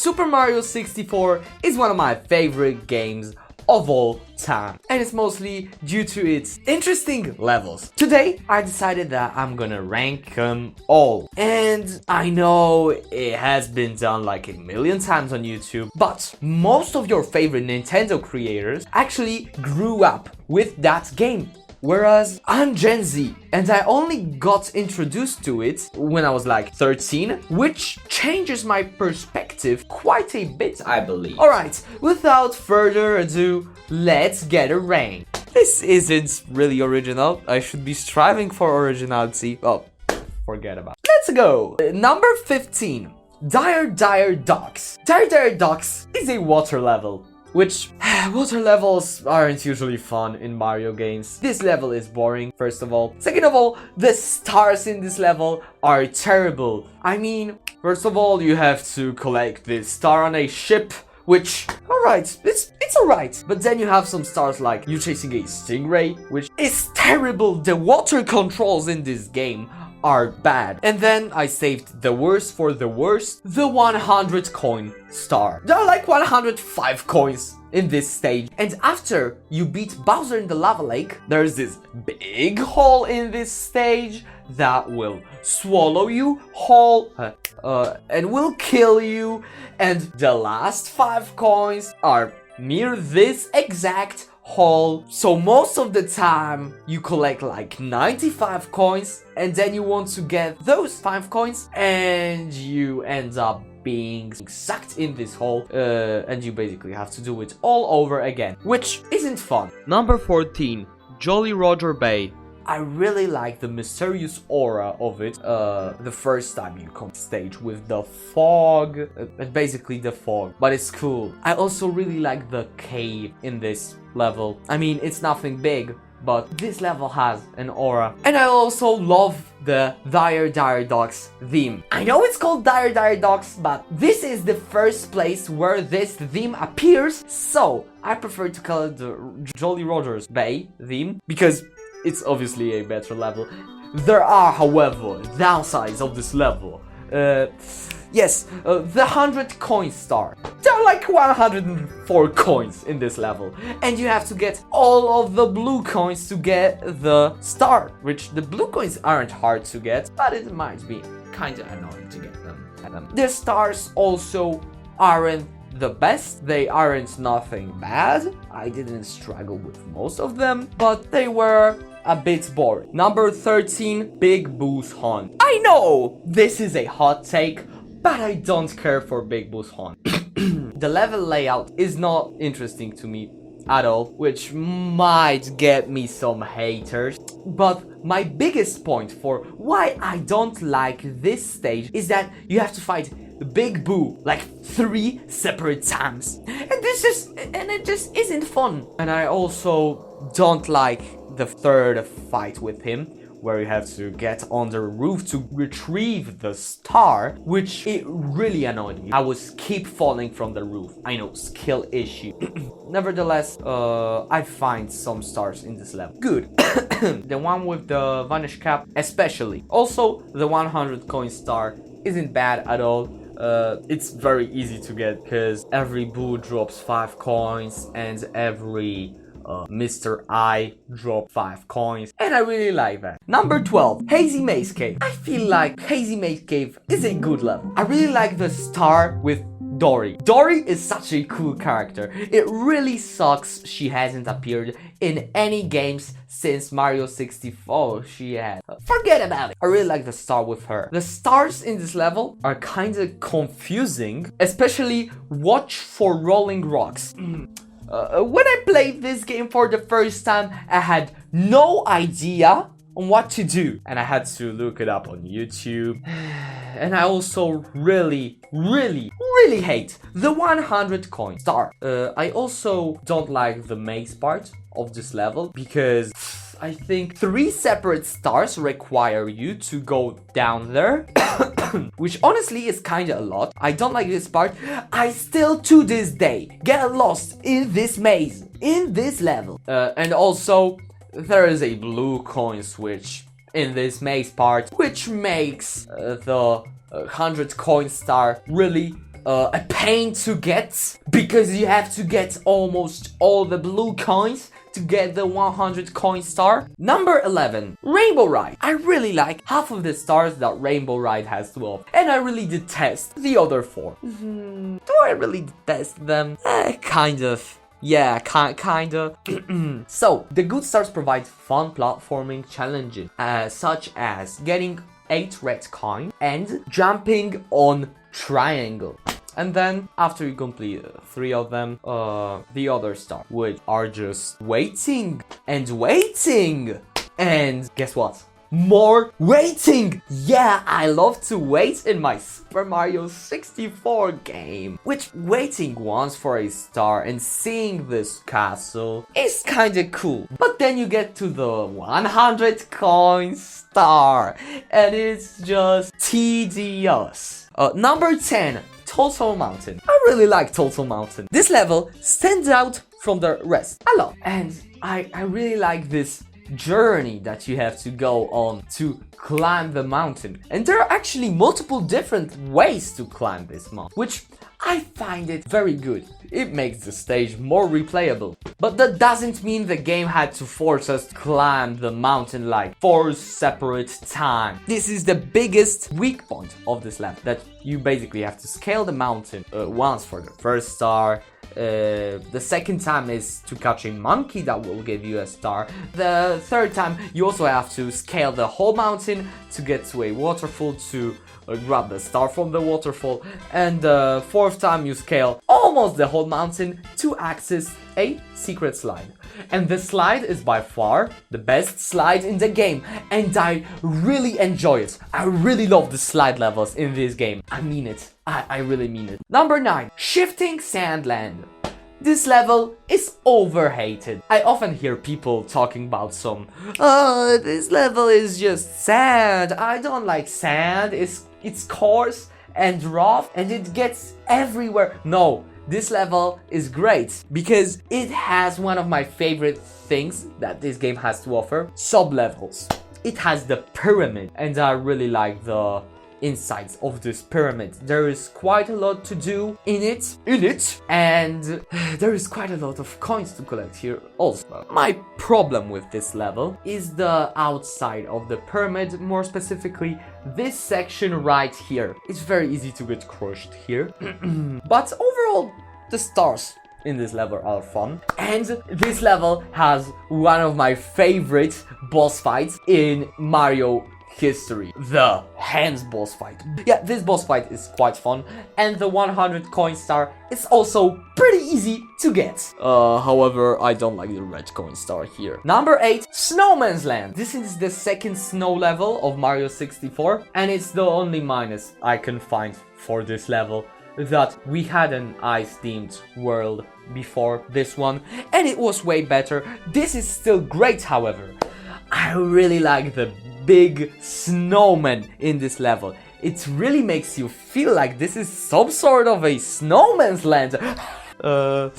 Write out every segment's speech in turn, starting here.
Super Mario 64 is one of my favorite games of all time, and it's mostly due to its interesting levels. Today I decided that I'm gonna rank them all, and I know it has been done like a million times on YouTube, but most of your favorite Nintendo creators actually grew up with that game. Whereas I'm Gen Z, and I only got introduced to it when I was like 13, which changes my perspective quite a bit, I believe. Alright, without further ado, let's get a rank. This isn't really original. I should be striving for originality. Oh, forget about it. Let's go! Number 15, Dire Docks. Dire Docks is a water level, which water levels aren't usually fun in Mario games. This level is boring, first of all. Second of all, the stars in this level are terrible. I mean, first of all, you have to collect this star on a ship, which, alright, it's alright. But then you have some stars like you chasing a stingray, which is terrible. The water controls in this game are bad. And then I saved the worst for the worst, the 100 coin star. There are like 105 coins in this stage, and after you beat Bowser in the lava lake, there's this big hole in this stage that will swallow you whole and will kill you, and the last 5 coins are near this exact hole. So most of the time you collect like 95 coins, and then you want to get those 5 coins, and you end up being sucked in this hole, and you basically have to do it all over again, which isn't fun. Number 14, Jolly Roger Bay. I really like the mysterious aura of it, the first time you come stage with the fog, basically the fog, but it's cool. I also really like the cave in this level. I mean, it's nothing big, but this level has an aura. And I also love the Dire Docks theme. I know it's called Dire Docks, but this is the first place where this theme appears, so I prefer to call it the Jolly Rogers Bay theme, because it's obviously a better level. There are, however, downsides of this level. Yes, the 100 coin star. There are like 104 coins in this level, and you have to get all of the blue coins to get the star, which the blue coins aren't hard to get, but it might be kinda annoying to get them. The stars also aren't the best. They aren't nothing bad. I didn't struggle with most of them, but they were a bit boring. Number 13, Big Boo's Hunt. I know this is a hot take, but I don't care for Big Boo's Hunt. The level layout is not interesting to me at all, which might get me some haters. But my biggest point for why I don't like this stage is that you have to fight Big Boo like 3 separate times, and it just isn't fun. And I also don't like the third fight with him, where you have to get on the roof to retrieve the star, which it really annoyed me. I was keep falling from the roof. I know, skill issue. Nevertheless, I find some stars in this level good. The one with the vanish cap especially. Also, the 100 coin star isn't bad at all. It's very easy to get because every Boo drops 5 coins, and every Mr. I dropped 5 coins, and I really like that. Number 12, Hazy Maze Cave. I feel like Hazy Maze Cave is a good level. I really like the star with Dory. Dory is such a cool character. It really sucks she hasn't appeared in any games since Mario 64. She had. Forget about it. I really like the star with her. The stars in this level are kind of confusing, especially watch for rolling rocks. When I played this game for the first time, I had no idea on what to do, and I had to look it up on YouTube. And I also really hate the 100 coin star. I also don't like the maze part of this level, because I think 3 separate stars require you to go down there. Which honestly is kinda a lot. I don't like this part. I still to this day get lost in this maze, in this level. And also there is a blue coin switch in this maze part, which makes the 100 coin star really a pain to get because you have to get almost all the blue coins to get the 100 coin star. Number 11, Rainbow Ride. I really like half of the stars that Rainbow Ride has to offer, and I really detest the other 4. Do I really detest them? Kind of. Yeah, kinda. So, the good stars provide fun platforming challenges, such as getting 8 red coins and jumping on triangle. And then, after you complete 3 of them, the other stars, which are just waiting and waiting. And guess what? More waiting! Yeah, I love to wait in my Super Mario 64 game. Which waiting once for a star and seeing this castle is kinda cool. But then you get to the 100 coin star and it's just tedious. Number 10, Total Mountain. I really like Total Mountain. This level stands out from the rest a lot. And I really like this journey that you have to go on to climb the mountain. And there are actually multiple different ways to climb this mountain, which I find it very good. It makes the stage more replayable. But that doesn't mean the game had to force us to climb the mountain like 4 separate times. This is the biggest weak point of this level, that you basically have to scale the mountain once for the first star. The second time is to catch a monkey that will give you a star. The third time you also have to scale the whole mountain to get to a waterfall to grab the star from the waterfall. And the fourth time you scale almost the whole mountain to access a secret slide. And this slide is by far the best slide in the game, and I really enjoy it. I really love the slide levels in this game. I mean it. I really mean it. Number 9, Shifting Sandland. This level is overhated. I often hear people talking about this level is just sand. I don't like sand. It's coarse and rough and it gets everywhere. No, this level is great because it has one of my favorite things that this game has to offer: sub-levels. It has the pyramid, and I really like the insides of this pyramid. There is quite a lot to do in it, and there is quite a lot of coins to collect here also. My problem with this level is the outside of the pyramid, more specifically this section right here. It's very easy to get crushed here. But overall, the stars in this level are fun, and this level has one of my favorite boss fights in Mario history, the hands boss fight. Yeah, this boss fight is quite fun, and the 100 coin star is also pretty easy to get. However, I don't like the red coin star here. Number 8, Snowman's Land. This is the second snow level of Mario 64, and it's the only minus I can find for this level, that we had an ice-themed world before this one, and it was way better. This is still great, however. I really like the big snowman in this level. It really makes you feel like this is some sort of a snowman's land. The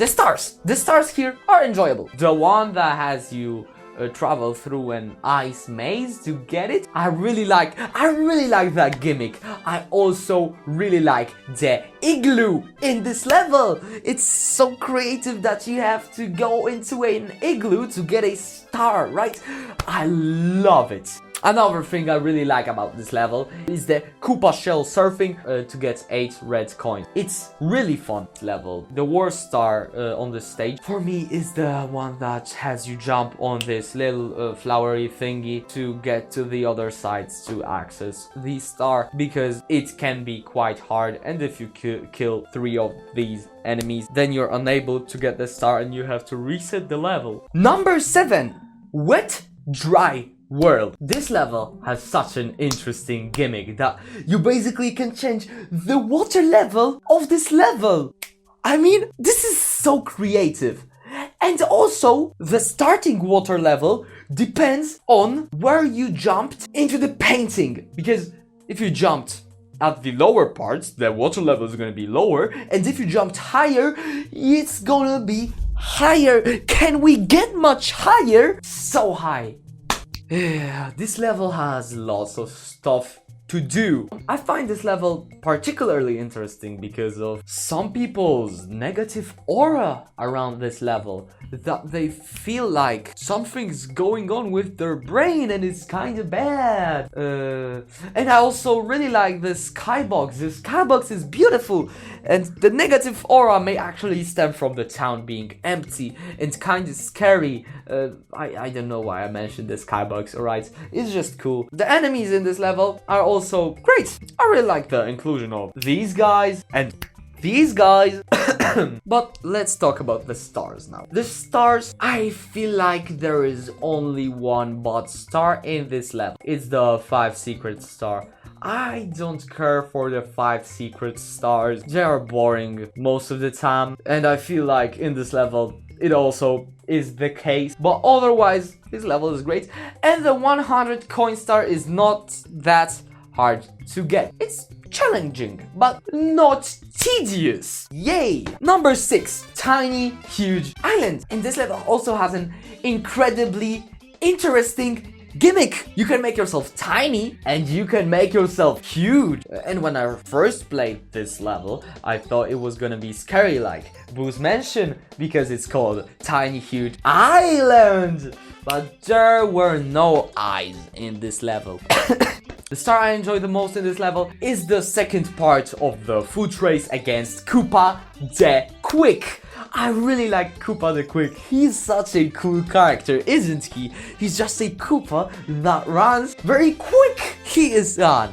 stars here are enjoyable. The one that has you travel through an ice maze to get it, I really like that gimmick. I also really like the igloo in this level. It's so creative that you have to go into an igloo to get a star, right? I love it. Another thing I really like about this level is the Koopa Shell surfing to get 8 red coins. It's really fun level. The worst star on the stage for me is the one that has you jump on this little flowery thingy to get to the other sides to access the star, because it can be quite hard, and if you kill 3 of these enemies, then you're unable to get the star and you have to reset the level. Number 7, Wet Dry World. This level has such an interesting gimmick that you basically can change the water level of this level. I mean, this is so creative. And also, the starting water level depends on where you jumped into the painting. Because if you jumped at the lower parts, the water level is going to be lower. And if you jumped higher, it's going to be higher. Can we get much higher? So high. Yeah, this level has lots of stuff to do. I find this level particularly interesting because of some people's negative aura around this level, that they feel like something's going on with their brain and it's kind of bad. And I also really like the skybox. The skybox is beautiful, and the negative aura may actually stem from the town being empty and kind of scary. I don't know why I mentioned the skybox, alright? It's just cool. The enemies in this level are also great. I really like the inclusion of these guys and these guys. But let's talk about the stars now. The stars, I feel like there is only one bot star in this level. It's the 5 secret star. I don't care for the 5 secret stars. They are boring most of the time, and I feel like in this level it also is the case, but otherwise this level is great. And the 100 coin star is not that hard to get. It's challenging, but not tedious. Yay! Number 6, Tiny Huge Island. And this level also has an incredibly interesting gimmick. You can make yourself tiny and you can make yourself huge. And when I first played this level, I thought it was gonna be scary like Boo's mentioned, because it's called Tiny Huge Island. But there were no eyes in this level. The star I enjoy the most in this level is the second part of the foot race against Koopa the Quick. I really like Koopa the Quick. He's such a cool character, isn't he? He's just a Koopa that runs very quick. He is, the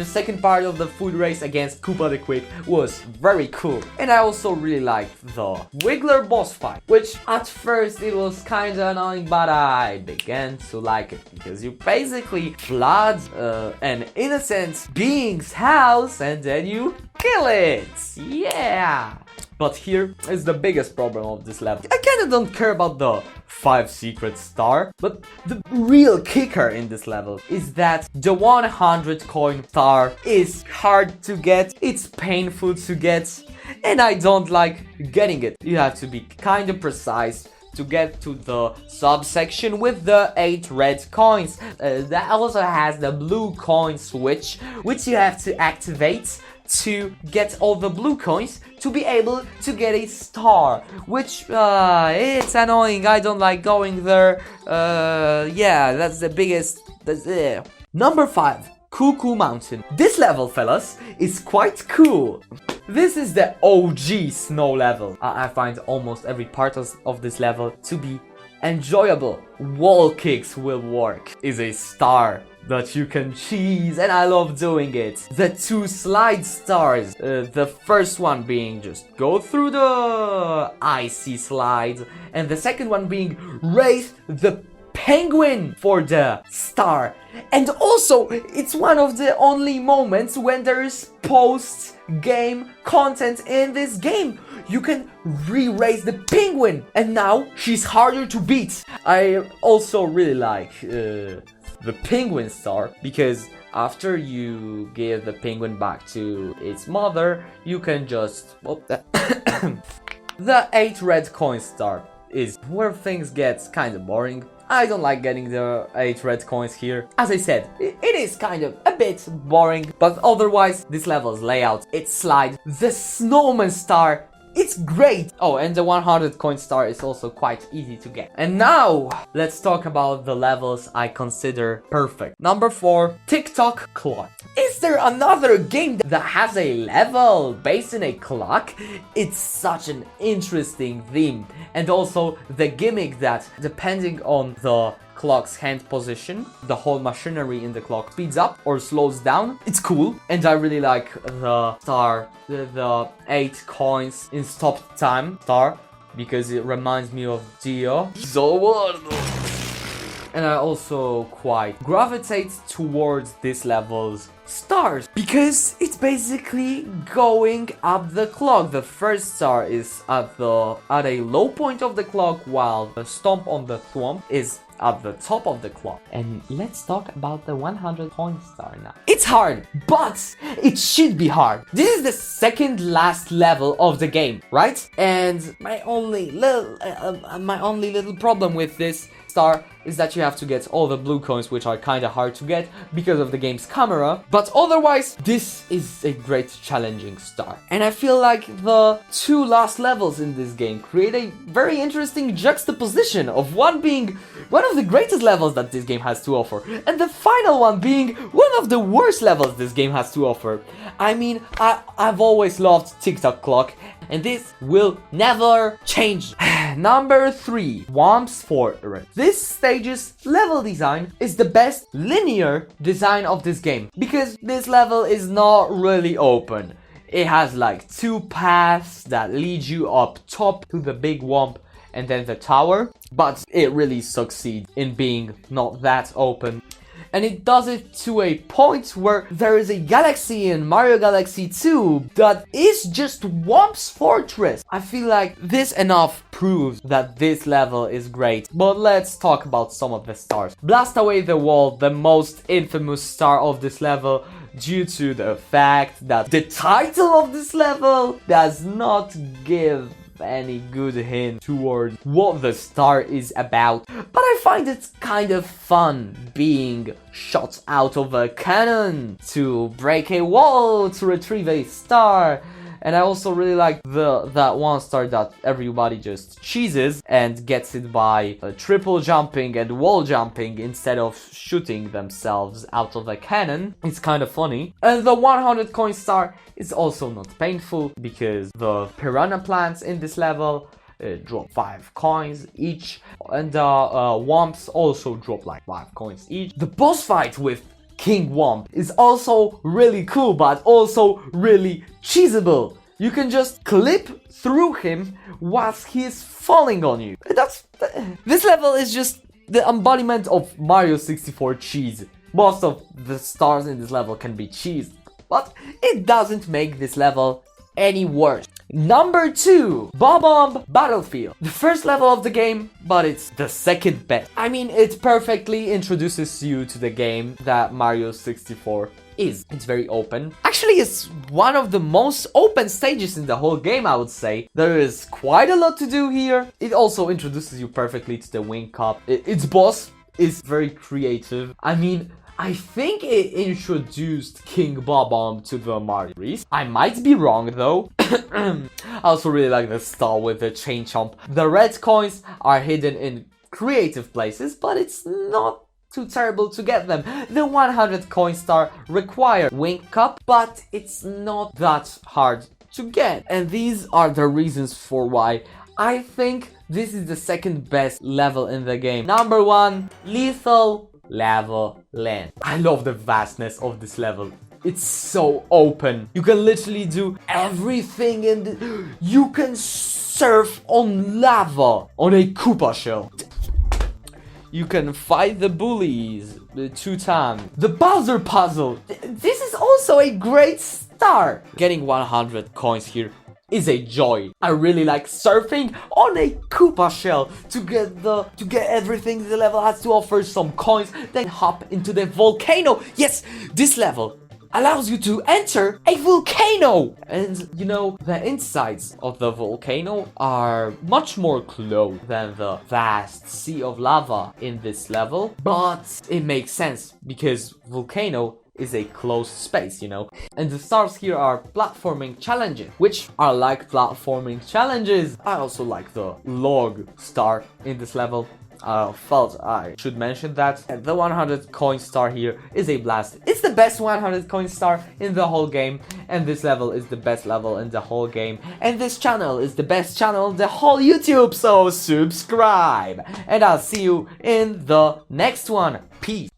second part of the foot race against Koopa the Quick was very cool. And I also really liked the Wiggler boss fight, which at first it was kinda annoying, but I began to like it because you basically flood an innocent being's house and then you kill it. Yeah. But here is the biggest problem of this level. I kinda don't care about the 5 secret star, but the real kicker in this level is that the 100 coin star is hard to get, it's painful to get, and I don't like getting it. You have to be kinda precise to get to the subsection with the 8 red coins. That also has the blue coin switch, which you have to activate to get all the blue coins to be able to get a star, which it's annoying. I don't like going there. Yeah, that's the biggest. Number 5, Cuckoo Mountain. This level, fellas, is quite cool. This is the OG snow level. I find almost every part of this level to be enjoyable. Wall kicks will work. Is a star that you can cheese, and I love doing it. The 2 slide stars, the first one being just go through the icy slide, and the second one being raise the penguin for the star. And also, it's one of the only moments when there is post-game content in this game. You can re-raise the penguin, and now she's harder to beat. I also really like the penguin star, because after you give the penguin back to its mother, you can just the 8 red coin star is where things get kind of boring. I don't like getting the 8 red coins here. As I said, it is kind of a bit boring, but otherwise this level's layout, its slide, the snowman star, it's great! Oh, and the 100 coin star is also quite easy to get. And now, let's talk about the levels I consider perfect. Number 4, TikTok Clock. Is there another game that has a level based in a clock? It's such an interesting theme. And also the gimmick that, depending on the clock's hand position, the whole machinery in the clock speeds up or slows down. It's cool, and I really like the star, the 8 coins in stop time star, because it reminds me of Dio. And I also quite gravitate towards this level's stars, because it's basically going up the clock. The first star is at a low point of the clock, while the stomp on the thumb is at the top of the clock. And let's talk about the 100 coin star now. It's hard, but it should be hard. This is the second last level of the game, right? And my only little problem with this star is that you have to get all the blue coins, which are kind of hard to get because of the game's camera. But otherwise, this is a great challenging star. And I feel like the two last levels in this game create a very interesting juxtaposition of one being one of the greatest levels that this game has to offer, and the final one being one of the worst levels this game has to offer. I mean, I've always loved TikTok Clock, and this will never change. Number 3, Whomp's Fortress. This stage's level design is the best linear design of this game, because this level is not really open. It has like 2 paths that lead you up top to the big Whomp and then the tower, but it really succeeds in being not that open. And it does it to a point where there is a galaxy in Mario Galaxy 2 that is just Whomp's Fortress. I feel like this enough proves that this level is great. But let's talk about some of the stars. Blast Away the Wall, the most infamous star of this level, due to the fact that the title of this level does not give any good hint towards what the star is about. But I find it kind of fun being shot out of a cannon to break a wall to retrieve a star. And I also really like that one star that everybody just cheeses and gets it by triple jumping and wall jumping instead of shooting themselves out of a cannon. It's kind of funny. And the 100 coin star is also not painful because the piranha plants in this level drop 5 coins each, and the Whomps also drop like 5 coins each. The boss fight with King Whomp is also really cool, but also really cheesable. You can just clip through him whilst he is falling on you. This level is just the embodiment of Mario 64 cheese. Most of the stars in this level can be cheesed, but it doesn't make this level any worse. Number 2, Bob-omb Battlefield. The first level of the game, but it's the second best. I mean, it perfectly introduces you to the game that Mario 64 is. It's very open. Actually, it's one of the most open stages in the whole game, I would say. There is quite a lot to do here. It also introduces you perfectly to the Wing Cup. Its boss is very creative. I mean, I think it introduced King Bob-omb to the Mario series. I might be wrong though. I also really like the style with the chain chomp. The red coins are hidden in creative places, but it's not too terrible to get them. The 100 coin star requires Wing Cup, but it's not that hard to get. And these are the reasons for why I think this is the second best level in the game. Number 1, Lethal Lava Land. I love the vastness of this level. It's so open. You can literally do everything you can surf on lava on a Koopa shell. You can fight the bullies 2 times. The Bowser puzzle. This is also a great start. Getting 100 coins here is a joy. I really like surfing on a Koopa shell to get everything the level has to offer, some coins, then hop into the volcano. Yes, this level allows you to enter a volcano. And you know, the insides of the volcano are much more closed than the vast sea of lava in this level. But it makes sense because volcano is a closed space, you know. And the stars here are platforming challenges, which are like platforming challenges. I also like the log star in this level. Felt I should mention that. And the 100 coin star here is a blast. It's the best 100 coin star in the whole game, and this level is the best level in the whole game, and this channel is the best channel in the whole YouTube, so subscribe, and I'll see you in the next one. Peace.